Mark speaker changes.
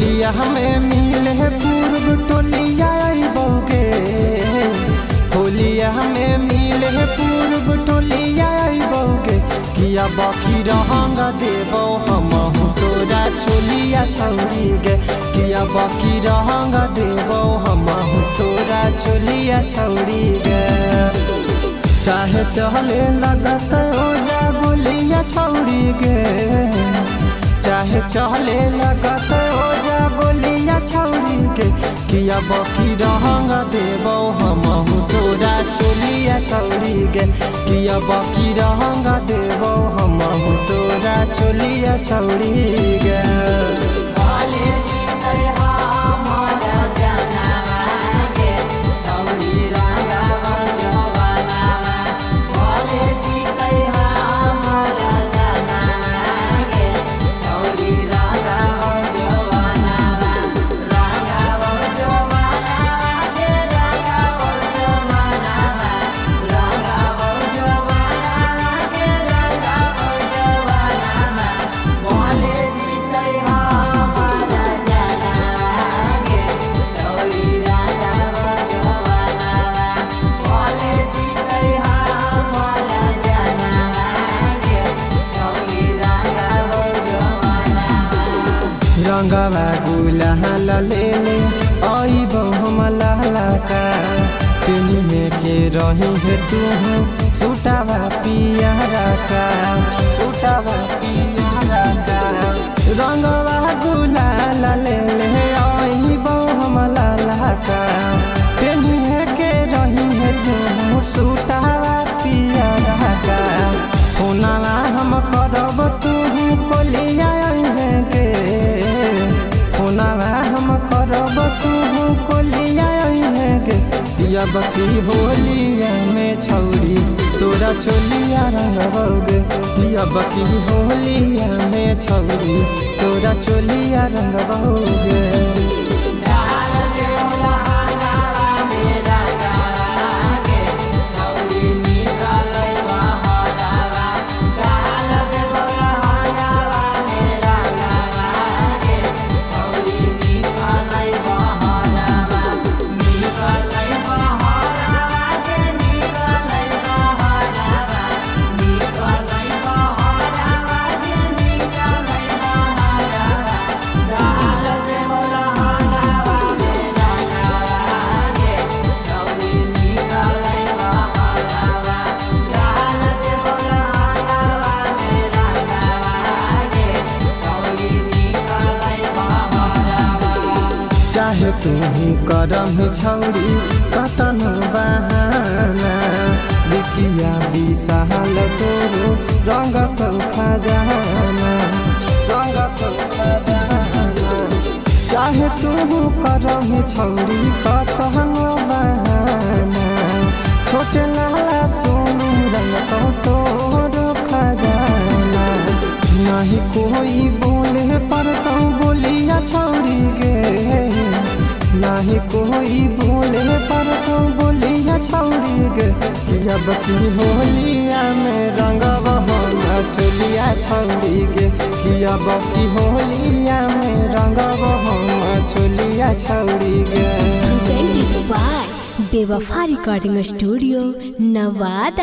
Speaker 1: होलिया में मिले पूर्व टोलिया बौगे, होलिया में मिले पूर्व टोलिया बौगे, किया बाकी रहंग देबो हम तोरा चोलिया छौरी गे, किया बाकी रहंग देबो हम तोरा चोलिया छौरी गे। चाहे चले लगत ओजा बोलिया छौरी गे, चाहे चले लगत ओजा बोलिया छौरी गे, किया बाकी रहंग देबो हम तोरा चोलिया छौरी गे, किया बाकी रहंग देबो हम तोरा चोलिया छौरी गे। रंगवा गुलाल ले ले आइबो हम लाला का, पिन्हे के रही है तू सूटावा पियारा का, सूटावा पियारा का। रंगवा गुलाल ले ले आइबो हम लाला का, पिन्हे के रही है तू सूटावा पियारा का। होनावा हम करब तू कोलिया गे, होनावा हम करब तू कोलिया गे, पिया बाकी होलिया में छौरी तोरा चोलिया रंगबौगे, पिया बाकी होलिया में छौरी तोरा चोलिया रंगबौगे। चाहे तू करम छौरी कतन बहाना, बिकिया विशाल तोरो रंग खजाना, रंग खजाना। चाहे तू करम छौरी कतन बहाना, छोटे लाला सोनू रंग तोरो खजाना। नहीं कोई बोले पर तो बोलिया छौरी गे, नहीं कोई बोले पर तो बोलिया छौरी गे, किया बाकी होलिया में रंगब हम चोलिया छौरी गे, किया बाकी होलिया में रंगब हम चोलिया छौरी गे।
Speaker 2: Presented by बेवफा रिकॉर्डिंग स्टूडियो नवादा।